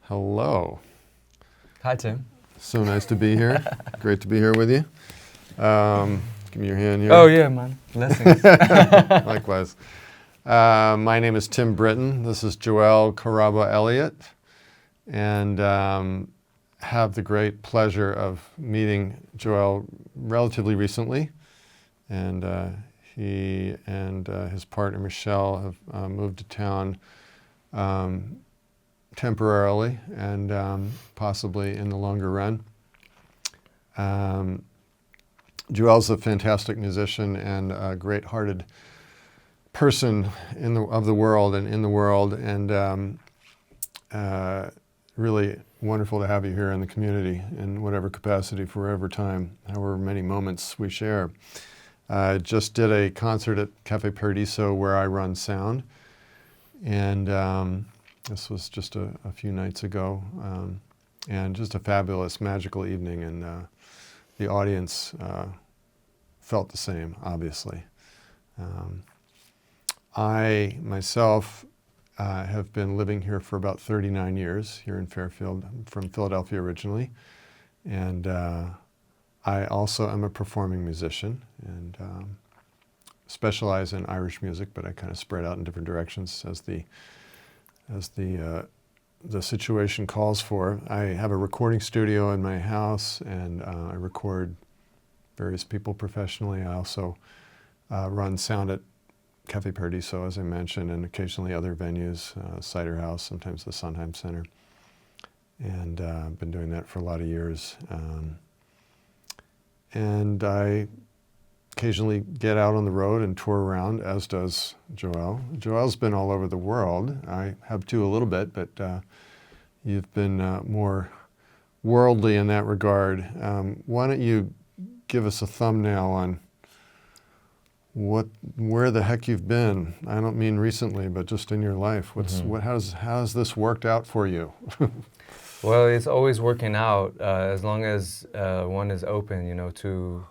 Hello. Hi, Tim. So nice to be here. Great to be here with you. Give me your hand here. Oh, yeah, man. Blessings. Likewise. My name is Tim Britton. This is Joel Karabo Elliott. And have the great pleasure of meeting Joel relatively recently. And he and his partner Michelle have moved to town temporarily and possibly in the longer run. Joel's a fantastic musician and a great-hearted person of the world and in the world, and really wonderful to have you here in the community in whatever capacity, for whatever time, however many moments we share. I just did a concert at Cafe Paradiso where I run sound, and this was just a few nights ago, and just a fabulous, magical evening, and the audience felt the same, obviously. I, myself, have been living here for about 39 years, here in Fairfield. I'm from Philadelphia originally, and I also am a performing musician, and specialize in Irish music, but I kind of spread out in different directions as the situation calls for. I have a recording studio in my house, and I record various people professionally. I also run sound at Cafe Paradiso, as I mentioned, and occasionally other venues, Cider House, sometimes the Sondheim Center. And I've been doing that for a lot of years. And I occasionally get out on the road and tour around, as does Joel. Joel's been all over the world. I have too, a little bit, but you've been more worldly in that regard. Why don't you give us a thumbnail on where the heck you've been? I don't mean recently, but just in your life. How's this worked out for you? Well, it's always working out as long as one is open, to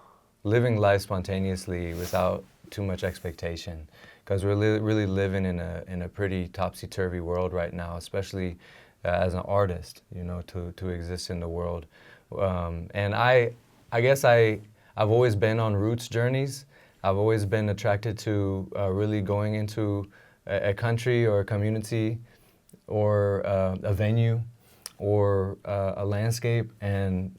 living life spontaneously without too much expectation. Because we're really living in a pretty topsy-turvy world right now, especially as an artist, to exist in the world. And I guess I've always been on roots journeys. I've always been attracted to really going into a country or a community or a venue or a landscape and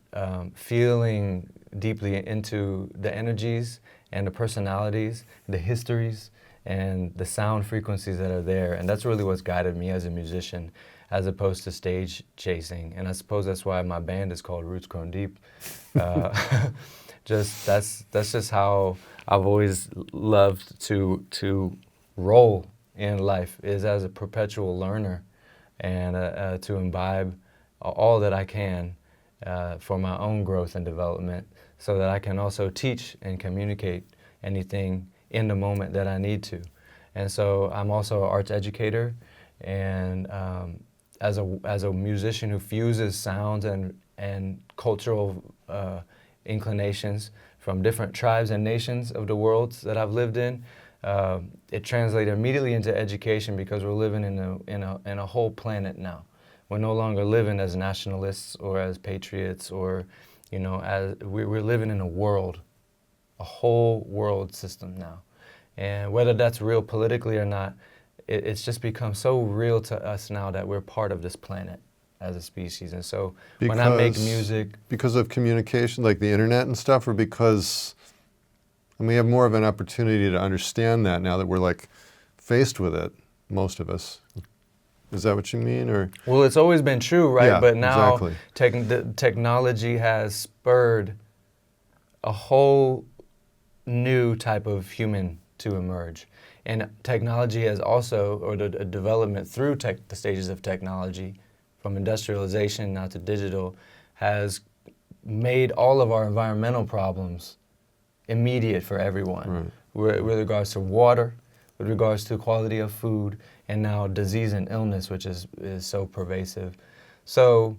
feeling deeply into the energies and the personalities, the histories, and the sound frequencies that are there. And that's really what's guided me as a musician, as opposed to stage chasing. And I suppose that's why my band is called Roots Grown Deep. That's just how I've always loved to roll in life, is as a perpetual learner, and to imbibe all that I can for my own growth and development, so that I can also teach and communicate anything in the moment that I need to. And so I'm also an arts educator, and as a musician who fuses sounds and cultural inclinations from different tribes and nations of the world that I've lived in, it translated immediately into education, because we're living in a whole planet now. We're no longer living as nationalists or as patriots, or as we're living in a world, a whole world system now. And whether that's real politically or not, it's just become so real to us now that we're part of this planet as a species. And so when I make music... Because of communication, like the internet and stuff, or because we have more of an opportunity to understand that now that we're like faced with it, most of us. Is that what you mean? Or well, it's always been true, right? Yeah, but now exactly. the technology has spurred a whole new type of human to emerge. And technology has also, or the development through the stages of technology, from industrialization now to digital, has made all of our environmental problems immediate for everyone. Right. With regards to water, with regards to quality of food, and now disease and illness, which is so pervasive. So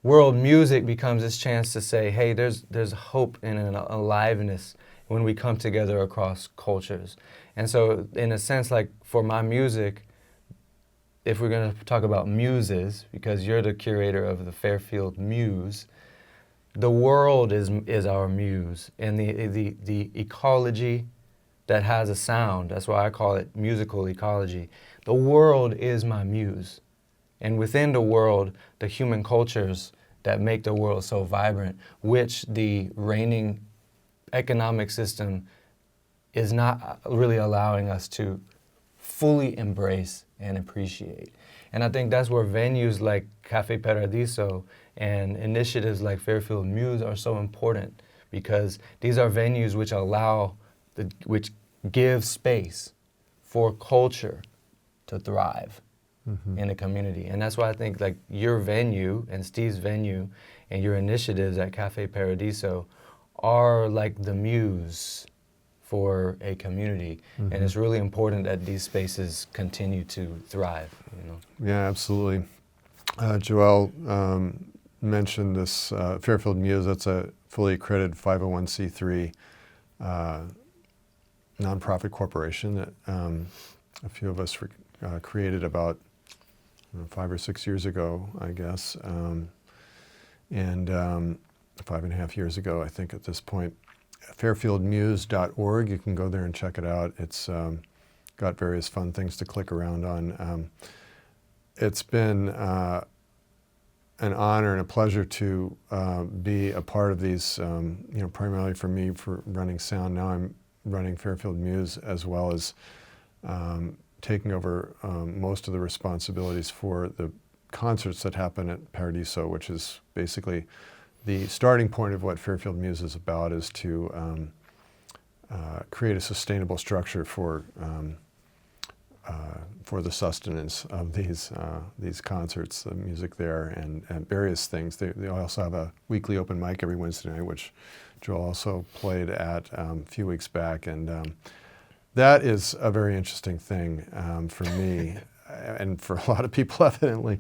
world music becomes this chance to say, hey, there's hope and an aliveness when we come together across cultures. And so in a sense, like for my music, if we're going to talk about muses, because you're the curator of the Fairfield Muse, the world is our muse, and the ecology that has a sound. That's why I call it musical ecology. The world is my muse, and within the world, the human cultures that make the world so vibrant, which the reigning economic system is not really allowing us to fully embrace and appreciate. And I think that's where venues like Cafe Paradiso and initiatives like Fairfield Muse are so important, because these are venues which which give space for culture to thrive in a community. And that's why I think like your venue and Steve's venue and your initiatives at Cafe Paradiso are like the muse for a community. And it's really important that these spaces continue to thrive, you know. Yeah, absolutely. Joel mentioned this Fairfield Muse. That's a fully accredited 501c3 nonprofit corporation that a few of us created about 5 or 6 years ago, I guess, and 5.5 years ago, I think, at this point. FairfieldMuse.org. You can go there and check it out. It's got various fun things to click around on. It's been an honor and a pleasure to be a part of these, primarily for me for running sound. Now I'm running Fairfield Muse, as well as taking over most of the responsibilities for the concerts that happen at Paradiso, which is basically the starting point of what Fairfield Muse is about, is to create a sustainable structure for the sustenance of these concerts, the music there, and various things. They also have a weekly open mic every Wednesday night, which Joel also played at a few weeks back, and that is a very interesting thing for me and for a lot of people, evidently.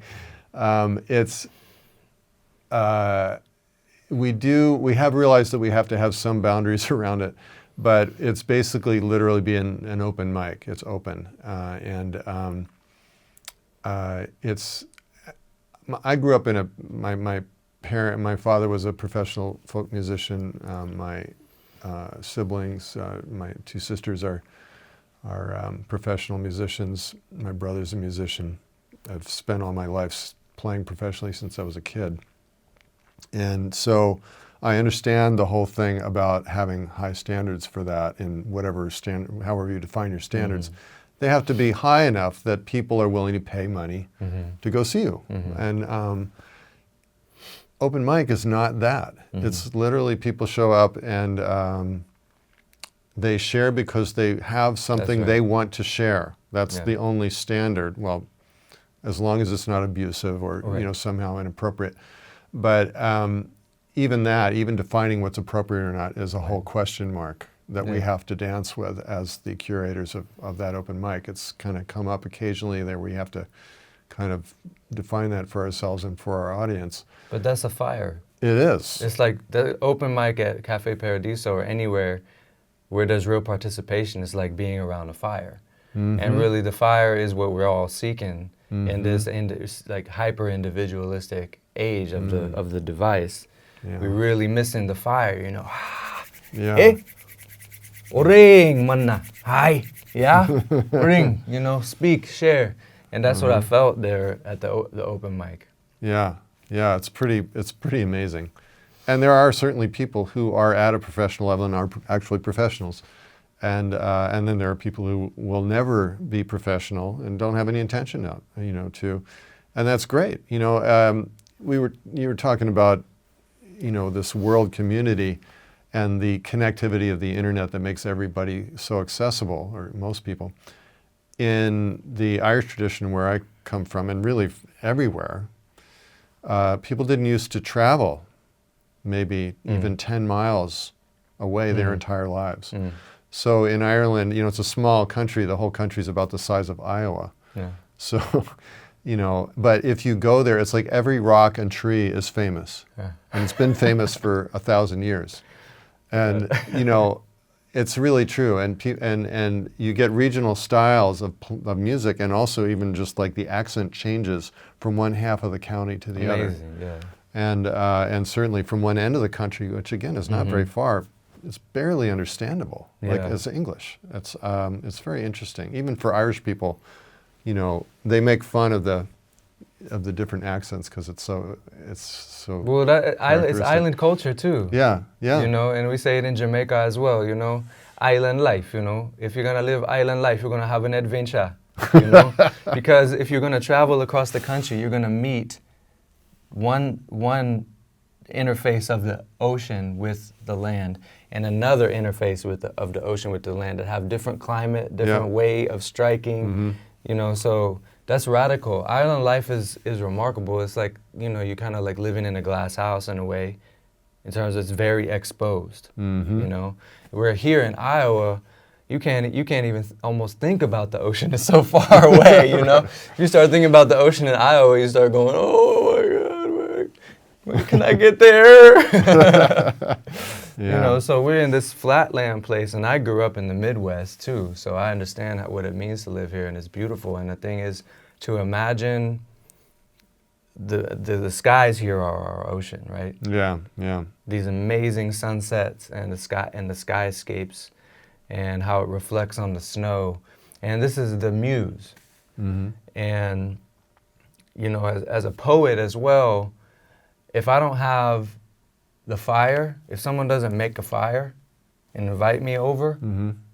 We have realized that we have to have some boundaries around it, but it's basically literally being an open mic. It's open, I grew up in my father was a professional folk musician. My siblings, my two sisters are professional musicians. My brother's a musician. I've spent all my life playing professionally since I was a kid. And so I understand the whole thing about having high standards for that in however you define your standards. They have to be high enough that people are willing to pay money to go see you. And open mic is not that. It's literally people show up and they share because they have something they want to share. That's the only standard. Well, as long as it's not abusive or somehow inappropriate. But even defining what's appropriate or not is a whole question mark that we have to dance with as the curators of that open mic. It's kind of come up occasionally there where we have to kind of define that for ourselves and for our audience. But that's a fire. It is. It's like the open mic at Cafe Paradiso or anywhere where there's real participation is like being around a fire. And really the fire is what we're all seeking in this like hyper-individualistic age of the device. We're really missing the fire, you know. Eh? Ring manna. Hi. Yeah? Ring, speak, share. And that's what I felt there at the open mic. Yeah. It's pretty amazing. And there are certainly people who are at a professional level and are actually professionals. And then there are people who will never be professional and don't have any intention to, and that's great. You were talking about, this world community and the connectivity of the internet that makes everybody so accessible, or most people. In the Irish tradition where I come from, and really everywhere, people didn't used to travel maybe even 10 miles away their entire lives. So in Ireland, it's a small country. The whole country is about the size of Iowa. So, but if you go there, it's like every rock and tree is famous. And it's been famous for 1,000 years. And, It's really true, and you get regional styles of music, and also even just like the accent changes from one half of the county to the other. Amazing, yeah. And certainly from one end of the country, which again is not very far, it's barely understandable, like Yeah. as English. It's very interesting. Even for Irish people, you know, they make fun of the different accents because it's so Well, it's characteristic. island culture too. Yeah, yeah. You know, and we say it in Jamaica as well, you know, island life, you know. If you're gonna live island life, you're gonna have an adventure, you know. Because if you're gonna travel across the country, you're gonna meet one interface of the ocean with the land and another interface of the ocean with the land that have different climate, different way of striking, you know, so that's radical. Island life is remarkable. It's like, you know, you kind of like living in a glass house in a way, in terms of it's very exposed, you know. Where here in Iowa, you can't even almost think about the ocean. It's so far away, you know. If you start thinking about the ocean in Iowa, you start going, oh my God, when can I get there? You know, so we're in this flatland place, and I grew up in the Midwest too, so I understand what it means to live here, and it's beautiful. And the thing is, to imagine the skies here are our ocean, right? Yeah, yeah. These amazing sunsets and the skyscapes, and how it reflects on the snow. And this is the muse. And you know, as a poet as well, if I don't have the fire, if someone doesn't make a fire and invite me over,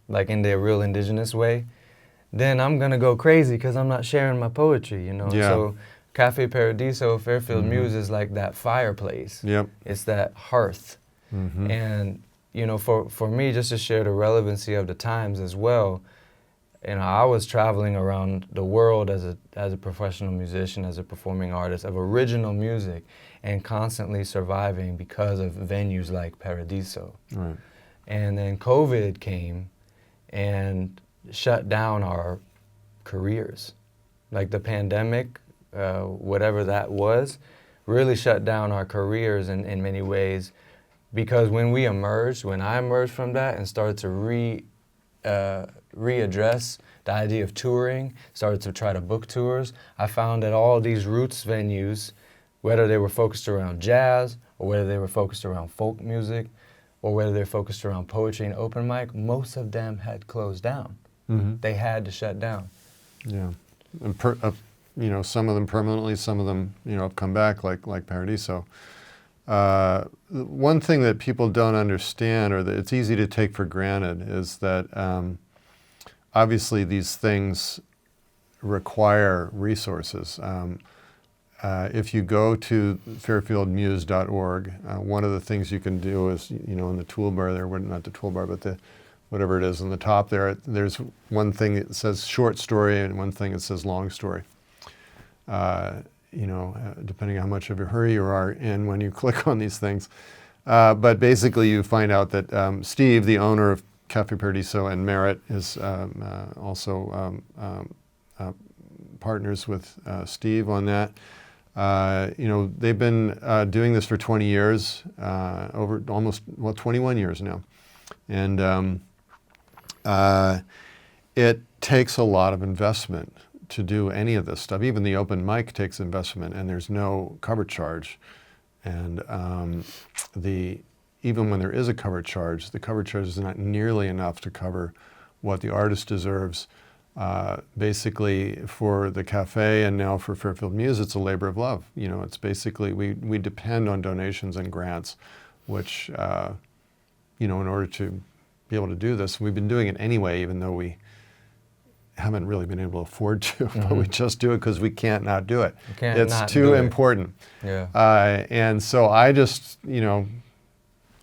like in their real indigenous way, then I'm gonna go crazy because I'm not sharing my poetry, you know. Yeah. So Cafe Paradiso, Fairfield Muse is like that fireplace. Yep. It's that hearth. And you know, for me, just to share the relevancy of the times as well, you know, I was traveling around the world as a professional musician, as a performing artist of original music, and constantly surviving because of venues like Paradiso. Right. And then COVID came and shut down our careers. Like the pandemic, whatever that was, really shut down our careers in many ways, because when I emerged from that and started to readdress the idea of touring, started to try to book tours, I found that all these roots venues, whether they were focused around jazz, or whether they were focused around folk music, or whether they're focused around poetry and open mic, most of them had closed down. They had to shut down. Yeah. And you know, some of them permanently, some of them, you know, have come back, like Paradiso. One thing that people don't understand, or that it's easy to take for granted, is that obviously these things require resources. If you go to fairfieldmuse.org, one of the things you can do is, you know, in the toolbar there, not the toolbar, but whatever it is on the top there, there's one thing that says short story and one thing that says long story. You know, depending on how much of a hurry you are in when you click on these things. But basically you find out that Steve, the owner of Cafe Paradiso, and Merritt is also partners with Steve on that. You know, they've been doing this for 20 years, over almost, 21 years now. And it takes a lot of investment to do any of this stuff. Even the open mic takes investment, and there's no cover charge. And even when there is a cover charge, the cover charge is not nearly enough to cover what the artist deserves. Basically, for the cafe and now for Fairfield Muse, it's a labor of love. You know, it's basically, we depend on donations and grants, which, you know, in order to be able to do this, we've been doing it anyway, even though we haven't really been able to afford to, but we just do it because we can't not do it. It's too important. Yeah. And so I just, you know,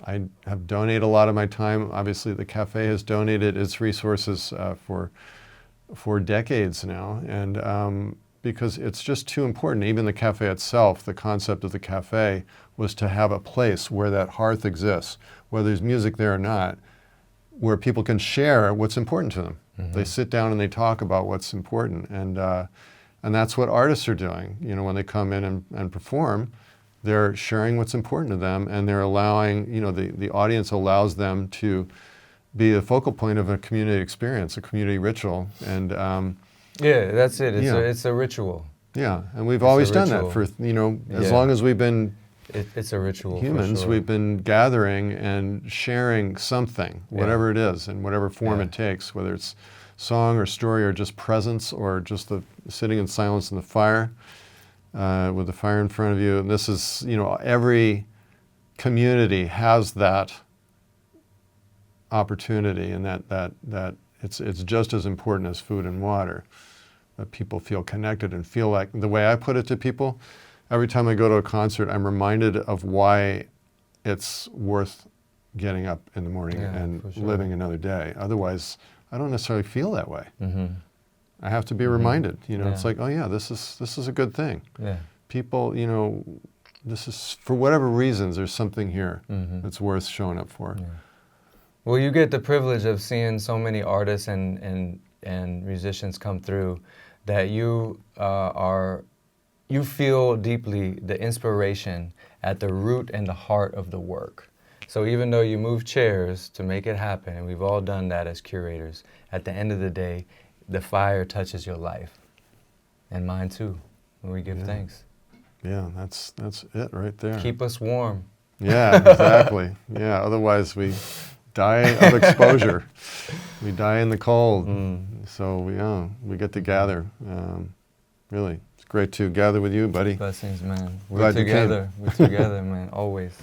I have donated a lot of my time. Obviously, the cafe has donated its resources for decades now, and because it's just too important. Even the cafe itself, the concept of the cafe was to have a place where that hearth exists, whether there's music there or not, where people can share what's important to them. They sit down and they talk about what's important, and that's what artists are doing. You know, when they come in and perform, they're sharing what's important to them, and they're allowing, you know, the audience allows them to be a focal point of a community experience, a community ritual, and Yeah, that's it. It's, Yeah. it's a ritual. yeah, and we've always done that ritual. for, you know, as Yeah. long as we've been It's a ritual. humans, for sure. we've been gathering and sharing something, whatever it is, in whatever form Yeah. it takes, whether it's song or story or just presence or just the sitting in silence in the fire, with the fire in front of you. And this is, you know, every community has that opportunity, and that it's just as important as food and water, that people feel connected and feel like, the way I put it to people, every time I go to a concert, I'm reminded of why it's worth getting up in the morning and for sure. living another day. Otherwise, I don't necessarily feel that way. Mm-hmm. I have to be reminded, you know, Yeah. it's like, oh yeah, this is a good thing. Yeah. People, you know, this is, for whatever reasons, there's something here Mm-hmm. that's worth showing up for. Yeah. Well, you get the privilege of seeing so many artists and musicians come through that you you feel deeply the inspiration at the root and the heart of the work. So even though you move chairs to make it happen, and we've all done that as curators, at the end of the day, the fire touches your life, and mine too, when we give thanks. Yeah, that's it right there. Keep us warm. Yeah, exactly. Yeah, otherwise we die of exposure. We die in the cold. So we get to gather. Really, it's great to gather with you, buddy. Blessings, man. We're Glad you came. together. We're together, man, always.